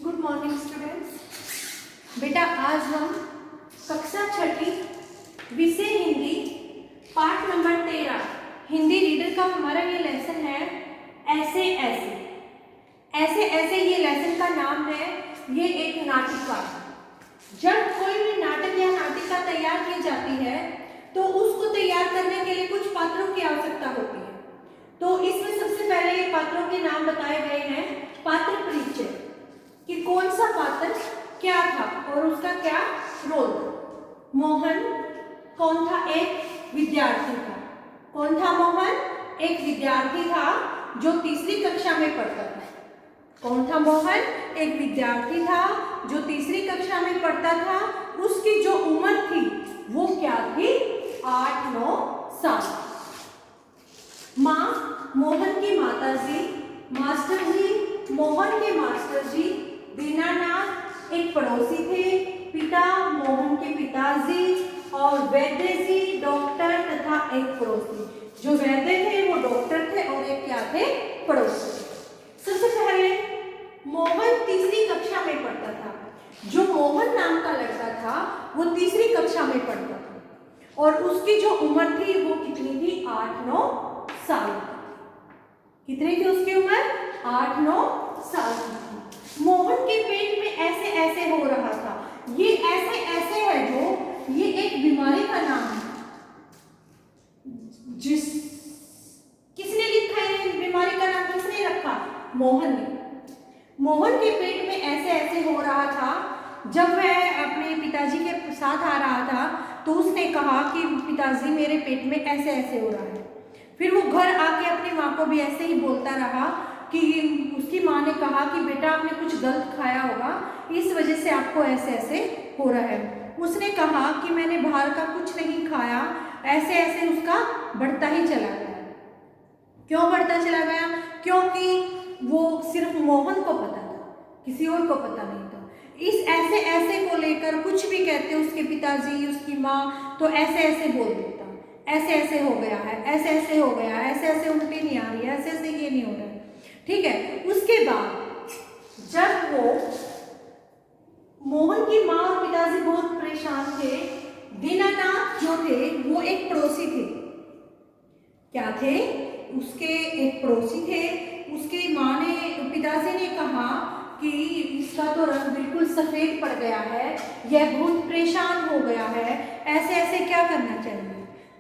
Good morning students. बेटा आज हम कक्षा छठी विषय हिंदी पाठ नंबर 13 हिंदी रीडर का हमारा ये लेसन है ऐसे ऐसे। ऐसे ऐसे ये लेसन का नाम है। ये एक नाटिका। जब कोई भी नाटक या नाटिका तैयार की जाती है तो उसको तैयार करने के लिए कुछ पात्रों की आवश्यकता होती है। तो इसमें सबसे पहले पात्रों के नाम बताए गए हैं। पात्र परिचय कि कौन सा पात्र क्या था और उसका क्या रोल था। मोहन कौन था? एक विद्यार्थी था। कौन था मोहन? एक विद्यार्थी था जो तीसरी कक्षा में पढ़ता था। कौन था मोहन? एक विद्यार्थी था जो तीसरी कक्षा में पढ़ता था। उसकी जो उम्र थी वो क्या थी? 8-9 साल। माँ मोहन की माताजी, मास्टर जी मोहन के मास्टर जी दीनानाथ एक पड़ोसी थे। पिता मोहन के पिताजी और वैद्य जी डॉक्टर तथा एक पड़ोसी। जो वैद्य थे वो डॉक्टर थे और एक क्या थे? पड़ोसी। सबसे पहले मोहन तीसरी कक्षा में पढ़ता था। जो मोहन नाम का लड़का था वो तीसरी कक्षा में पढ़ता था और उसकी जो उम्र थी वो कितनी थी? 8-9 साल। कितनी थी उसकी उम्र? 8-9 साल की थी। मोहन के पेट में ऐसे ऐसे हो रहा था। ये ऐसे ऐसे है जो ये एक बीमारी का नाम है। किसने लिखा है? बीमारी का नाम किसने रखा? मोहन ने। मोहन के पेट में ऐसे ऐसे हो रहा था। जब वह अपने पिताजी के साथ आ रहा था तो उसने कहा कि पिताजी मेरे पेट में ऐसे ऐसे हो रहा है। फिर वो घर आके अपनी माँ को भी ऐसे ही बोलता रहा कि उसकी माँ ने कहा कि बेटा आपने कुछ गलत खाया होगा, इस वजह से आपको ऐसे ऐसे हो रहा है। उसने कहा कि मैंने बाहर का कुछ नहीं खाया। ऐसे ऐसे उसका बढ़ता ही चला गया। क्यों बढ़ता चला गया? क्योंकि वो सिर्फ मोहन को पता था, किसी और को पता नहीं था। इस ऐसे ऐसे को लेकर कुछ भी कहते उसके पिताजी उसकी माँ तो ऐसे ऐसे बोल देता। ऐसे ऐसे हो गया है, ऐसे ऐसे हो गया है, ऐसे ऐसे उल्टी नहीं आ रही है, ऐसे ऐसे ये नहीं हो रहा है। ठीक है। उसके बाद जब वो मोहन की माँ और पिताजी बहुत परेशान थे। दीनानाथ जो थे वो एक पड़ोसी थे। क्या थे? उसके एक पड़ोसी थे। उसकी माँ ने पिताजी ने कहा कि इसका तो रंग बिल्कुल सफेद पड़ गया है, यह बहुत परेशान हो गया है, ऐसे ऐसे क्या करना चाहिए?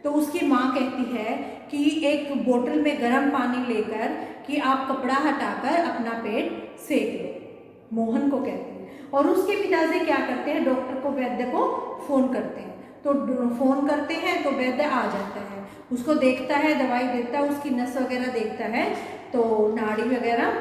तो उसकी माँ कहती है कि एक बोतल में गर्म पानी लेकर कि आप कपड़ा हटाकर अपना पेट सेक लो। मोहन को कहती है। और उसके पिताजी क्या करते हैं? डॉक्टर को, वैद्य को फोन करते हैं। तो फोन करते हैं तो वैद्य आ जाता है, उसको देखता है, दवाई देता है, उसकी नस वगैरह देखता है तो नाड़ी वगैरह,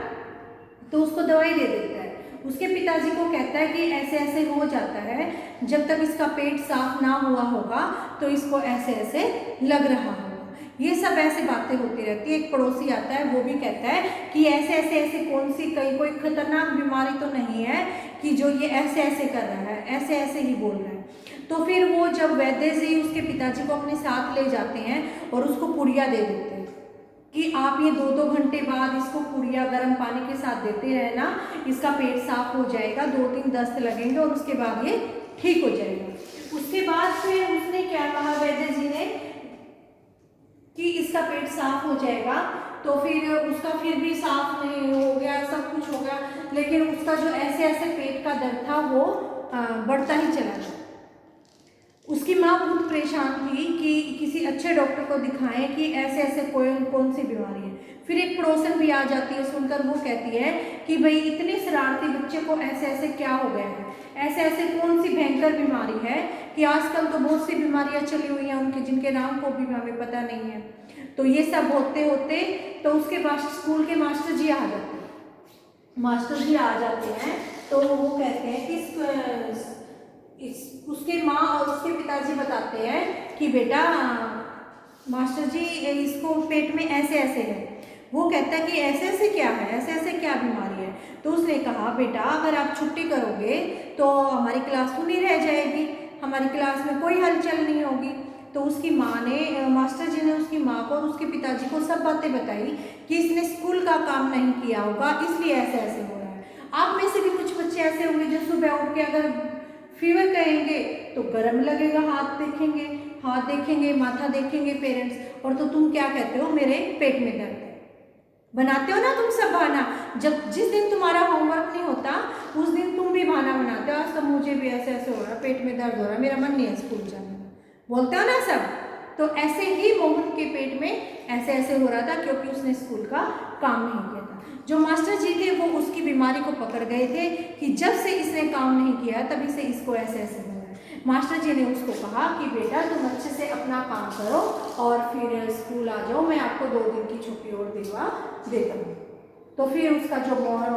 तो उसको दवाई दे देता है। उसके पिताजी को कहता है कि ऐसे ऐसे हो जाता है, जब तक इसका पेट साफ ना हुआ होगा तो इसको ऐसे ऐसे लग रहा होगा। ये सब ऐसे बातें होती रहती है। एक पड़ोसी आता है, वो भी कहता है कि ऐसे ऐसे ऐसे कौन सी कोई खतरनाक बीमारी तो नहीं है कि जो ये ऐसे ऐसे कर रहा है, ऐसे ऐसे ही बोल रहा है। तो फिर वो जब वैद्य जी उसके पिताजी को अपने साथ ले जाते हैं और उसको पुड़िया दे देते हैं कि आप ये 2-2 घंटे बाद इसको पुड़िया गर्म पानी के साथ देते रहना, इसका पेट साफ हो जाएगा, 2-3 दस्त लगेंगे और उसके बाद ये ठीक हो जाएगा। उसके बाद फिर उसने क्या कहा वैद्य जी ने कि इसका पेट साफ हो जाएगा। तो फिर उसका फिर भी साफ नहीं हो गया, सब कुछ हो गया, लेकिन उसका जो ऐसे ऐसे पेट का दर्द था वो बढ़ता ही चला गया। उसकी माँ बहुत परेशान थी कि किसी अच्छे डॉक्टर को दिखाएं कि ऐसे ऐसे कौन सी बीमारी है। फिर एक पड़ोसन भी आ जाती है, सुनकर वो कहती है कि भाई इतने शरारती बच्चे को ऐसे ऐसे क्या हो गया है, ऐसे ऐसे कौन सी भयंकर बीमारी है कि आजकल तो बहुत सी बीमारियां चली हुई हैं उनके, जिनके नाम को भी हमें पता नहीं है। तो ये सब होते होते तो उसके बाद स्कूल के मास्टर जी आ जाते हैं। मास्टर जी आ जाते हैं तो वो कहते हैं कि उसके माँ और उसके पिताजी बताते हैं कि बेटा मास्टर जी इसको पेट में ऐसे ऐसे है। वो कहता है कि ऐसे ऐसे क्या है, ऐसे ऐसे क्या बीमारी है? तो उसने कहा बेटा अगर आप छुट्टी करोगे तो हमारी क्लास तो नहीं रह जाएगी, हमारी क्लास में कोई हलचल नहीं होगी। तो उसकी माँ ने, मास्टर जी ने उसकी माँ को और उसके पिताजी को सब बातें बताई कि इसने स्कूल का काम नहीं किया होगा इसलिए ऐसे ऐसे हो रहा है। आप में से भी कुछ बच्चे ऐसे होंगे जो सुबह उठ के अगर फीवर कहेंगे तो गर्म लगेगा, हाथ देखेंगे, माथा देखेंगे पेरेंट्स, और तो तुम क्या कहते हो, मेरे पेट में दर्द है। बनाते हो ना तुम सब बहाना, जब जिस दिन तुम्हारा होमवर्क नहीं होता उस दिन तुम भी बहाना बनाते हो, आज तो मुझे भी ऐसे ऐसे हो रहा, पेट में दर्द हो रहा, मेरा मन नहीं है स्कूल जाने का, बोलते हो ना सब। तो ऐसे ही मोहन के पेट में ऐसे ऐसे हो रहा था क्योंकि उसने स्कूल का काम नहीं किया था। जो मास्टर जी थे वो उसकी बीमारी को पकड़ गए थे कि जब से इसने काम नहीं किया तभी से इसको ऐसे ऐसे हो रहा है। मास्टर जी ने उसको कहा कि बेटा तुम अच्छे से अपना काम करो और फिर स्कूल आ जाओ, मैं आपको 2 दिन की छुट्टी और दिलवा देता हूँ। तो फिर उसका जो मोहन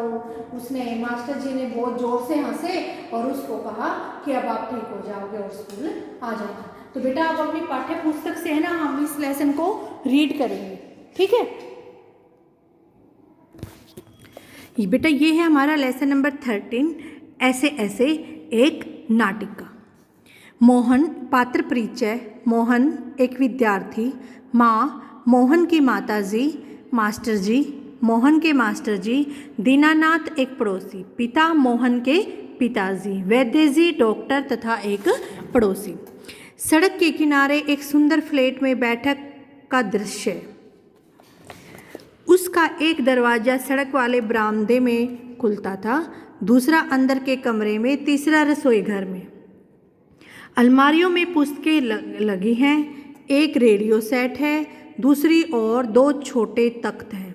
उसने मास्टर जी ने बहुत जोर से हंसे और उसको कहा कि अब आप ठीक हो जाओगे और स्कूल आ जाओगे। तो बेटा आप अपनी पाठ्य पुस्तक से है ना, हम इस लेसन को रीड करेंगे, ठीक है बेटा। ये है हमारा लेसन नंबर 13, ऐसे ऐसे एक नाटिका। मोहन पात्र परिचय। मोहन एक विद्यार्थी। माँ मोहन की माताजी, मास्टर जी, मोहन के मास्टर जी। दीनानाथ एक पड़ोसी। पिता मोहन के पिताजी, वैद्य जी डॉक्टर तथा एक पड़ोसी। सड़क के किनारे एक सुंदर फ्लैट में बैठक का दृश्य। उसका एक दरवाज़ा सड़क वाले बरामदे में खुलता था, दूसरा अंदर के कमरे में, तीसरा रसोई घर में। अलमारियों में पुस्तकें लगी हैं, एक रेडियो सेट है, दूसरी ओर 2 छोटे तख्त हैं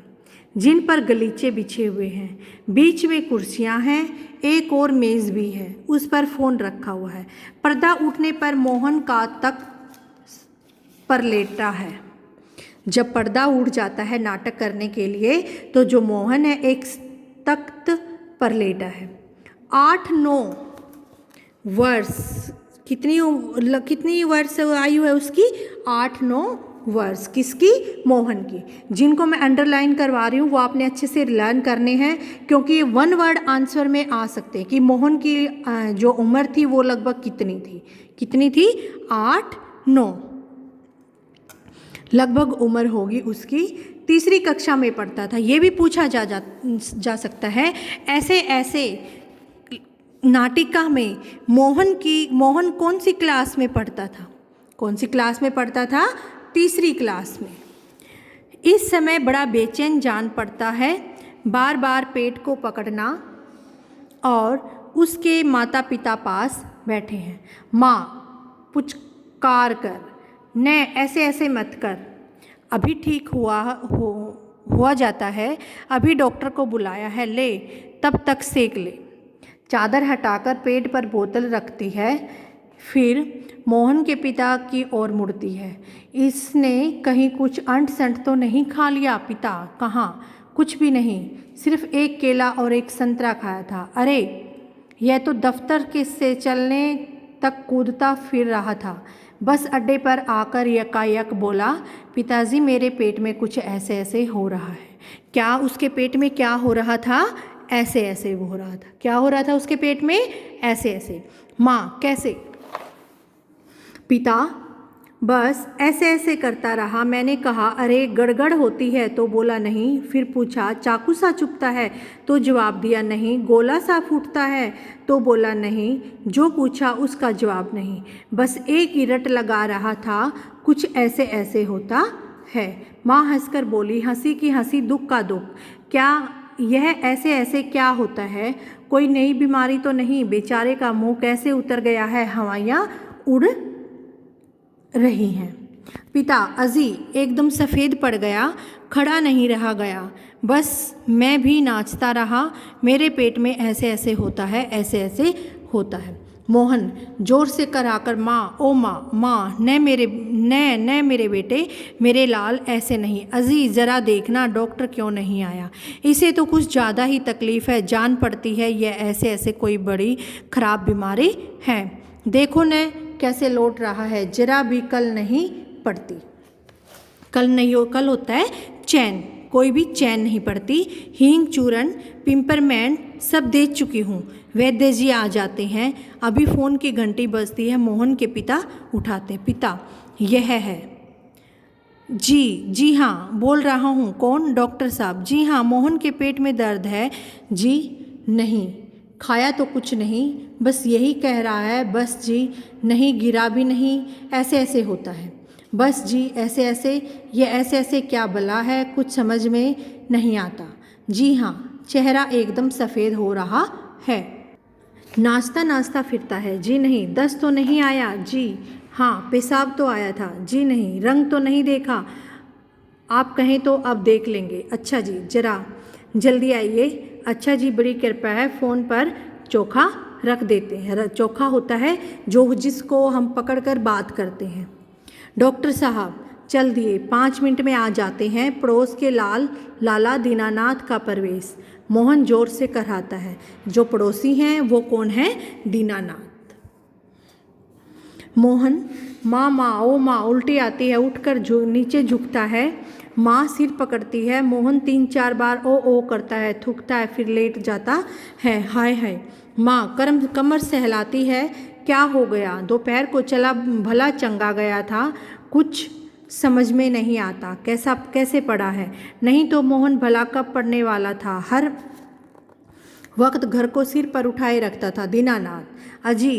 जिन पर गलीचे बिछे हुए हैं। बीच में कुर्सियां हैं, एक और मेज़ भी है, उस पर फ़ोन रखा हुआ है। पर्दा उठने पर मोहन का तख्त पर लेटा है। जब पर्दा उड़ जाता है नाटक करने के लिए तो जो मोहन है एक तख्त पर लेटा है। 8-9 वर्ष, कितनी वर्ष आयु है उसकी? 8-9 वर्ष। किसकी? मोहन की। जिनको मैं अंडरलाइन करवा रही हूँ वो आपने अच्छे से लर्न करने हैं क्योंकि ये 1 वर्ड आंसर में आ सकते हैं कि मोहन की जो उम्र थी वो लगभग कितनी थी 8-9 लगभग उम्र होगी उसकी। तीसरी कक्षा में पढ़ता था। ये भी पूछा जा सकता है ऐसे ऐसे नाटिका में मोहन कौन सी क्लास में पढ़ता था? कौन सी क्लास में पढ़ता था? तीसरी क्लास में। इस समय बड़ा बेचैन जान पड़ता है, बार बार पेट को पकड़ना, और उसके माता पिता पास बैठे हैं। माँ पुचकार कर, न ऐसे ऐसे मत कर, अभी ठीक हुआ जाता है, अभी डॉक्टर को बुलाया है, ले तब तक सेक ले। चादर हटाकर पेट पर बोतल रखती है, फिर मोहन के पिता की ओर मुड़ती है। इसने कहीं कुछ अंट संट तो नहीं खा लिया? पिता: कहाँ, कुछ भी नहीं, सिर्फ एक केला और एक संतरा खाया था। अरे यह तो दफ्तर के से चलने तक कूदता फिर रहा था, बस अड्डे पर आकर यकायक बोला, पिताजी मेरे पेट में कुछ ऐसे ऐसे हो रहा है। क्या उसके पेट में क्या हो रहा था? ऐसे ऐसे वो हो रहा था। क्या हो रहा था उसके पेट में? ऐसे ऐसे। माँ: कैसे? पिता: बस ऐसे ऐसे करता रहा, मैंने कहा अरे गड़गड़ होती है तो बोला नहीं, फिर पूछा चाकू सा चुभता है तो जवाब दिया नहीं, गोला सा फूटता है तो बोला नहीं, जो पूछा उसका जवाब नहीं, बस एक ही रट लगा रहा था, कुछ ऐसे ऐसे होता है। माँ हंसकर बोली, हंसी की हंसी दुख का दुख, क्या यह ऐसे ऐसे क्या होता है? कोई नई बीमारी तो नहीं? बेचारे का मुंह कैसे उतर गया है, हवाइयाँ उड़ रही हैं। पिता: अजी एकदम सफ़ेद पड़ गया, खड़ा नहीं रहा गया, बस मैं भी नाचता रहा, मेरे पेट में ऐसे ऐसे होता है, ऐसे ऐसे होता है। मोहन जोर से कराकर, माँ, ओ माँ, माँ, न मेरे बेटे, मेरे लाल, ऐसे नहीं। अजी ज़रा देखना डॉक्टर क्यों नहीं आया, इसे तो कुछ ज़्यादा ही तकलीफ़ है, जान पड़ती है यह ऐसे ऐसे कोई बड़ी ख़राब बीमारी है। देखो न कैसे लौट रहा है, जरा भी कल नहीं पड़ती। कल होता है चैन, कोई भी चैन नहीं पड़ती। हींग, चूरन, पिंपरमेंट सब दे चुकी हूँ। वैद्य जी आ जाते हैं, अभी फ़ोन की घंटी बजती है, मोहन के पिता उठाते। पिता: यह है। जी हाँ बोल रहा हूँ। कौन? डॉक्टर साहब। जी हाँ, मोहन के पेट में दर्द है। जी नहीं, खाया तो कुछ नहीं, बस यही कह रहा है, बस जी, नहीं गिरा भी नहीं, ऐसे ऐसे होता है, बस जी ऐसे ऐसे, ये ऐसे ऐसे क्या बला है, कुछ समझ में नहीं आता। जी हाँ, चेहरा एकदम सफ़ेद हो रहा है। नाचता नाचता फिरता है। जी नहीं, दस्त तो नहीं आया। जी हाँ, पेशाब तो आया था। जी नहीं, रंग तो नहीं देखा। आप कहें तो अब देख लेंगे। अच्छा जी, ज़रा जल्दी आइए। अच्छा जी, बड़ी कृपा है, फ़ोन पर चोखा रख देते हैं। चोखा होता है जो जिसको हम पकड़कर बात करते हैं। डॉक्टर साहब चल दिए, 5 मिनट में आ जाते हैं। पड़ोस के लाला दीनानाथ का प्रवेश। मोहन जोर से कराता है। जो पड़ोसी हैं वो कौन है? दीनानाथ। मोहन, माँ माँ ओ माँ, उल्टी आती है, उठकर नीचे झुकता है। माँ सिर पकड़ती है। मोहन 3-4 बार ओ करता है, थूकता है, फिर लेट जाता है। हाय हाय। माँ कमर सहलाती है। क्या हो गया? दोपहर को चला भला चंगा गया था, कुछ समझ में नहीं आता कैसे पड़ा है। नहीं तो मोहन भला कब पड़ने वाला था। हर वक्त घर को सिर पर उठाए रखता था दीनानाथ। अजी,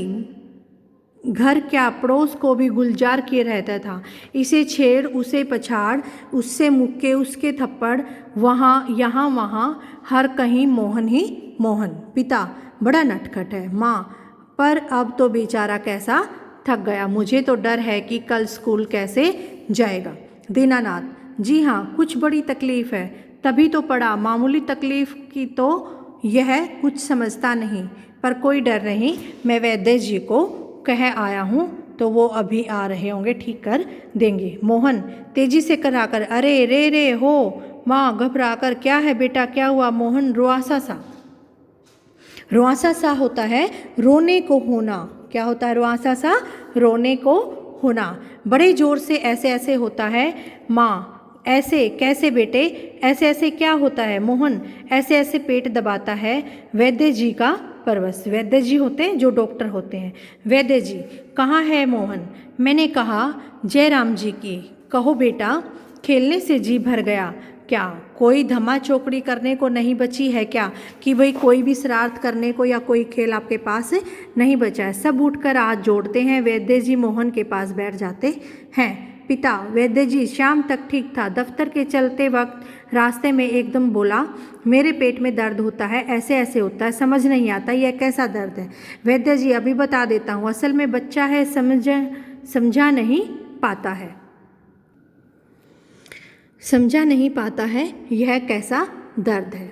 घर क्या, पड़ोस को भी गुलजार किए रहता था। इसे छेड़, उसे पछाड़, उससे मुक्के, उसके थप्पड़, वहाँ यहाँ वहाँ, हर कहीं मोहन ही मोहन। पिता बड़ा नटखट है। माँ, पर अब तो बेचारा कैसा थक गया। मुझे तो डर है कि कल स्कूल कैसे जाएगा। दीनानाथ, जी हाँ, कुछ बड़ी तकलीफ़ है, तभी तो पड़ा। मामूली तकलीफ़ की तो यह कुछ समझता नहीं, पर कोई डर नहीं, मैं वैद्य जी को कह आया हूँ, तो वो अभी आ रहे होंगे, ठीक कर देंगे। मोहन तेजी से कराकर, अरे रे रे हो। माँ घबरा कर, क्या है बेटा, क्या हुआ? मोहन रुआसा सा होता है, रोने को होना। क्या होता है? रुआसा सा, रोने को होना। बड़े जोर से ऐसे ऐसे होता है। माँ, ऐसे कैसे बेटे? ऐसे ऐसे क्या होता है? मोहन ऐसे ऐसे पेट दबाता है। वैद्य जी का परवश। वैद्य जी होते हैं जो डॉक्टर होते हैं। वैद्य जी, कहाँ है मोहन? मैंने कहा जयराम जी की। कहो बेटा, खेलने से जी भर गया क्या? कोई धमा चौकड़ी करने को नहीं बची है क्या? कि भाई कोई भी शरारत करने को या कोई खेल आपके पास नहीं बचा है? सब उठकर हाथ जोड़ते हैं। वैद्य जी मोहन के पास बैठ जाते हैं। पिता, वैद्य जी शाम तक ठीक था, दफ्तर के चलते वक्त रास्ते में एकदम बोला, मेरे पेट में दर्द होता है, ऐसे ऐसे होता है, समझ नहीं आता यह कैसा दर्द है। वैद्य जी, अभी बता देता हूँ, असल में बच्चा है, समझा नहीं पाता है, समझा नहीं पाता है यह कैसा दर्द है।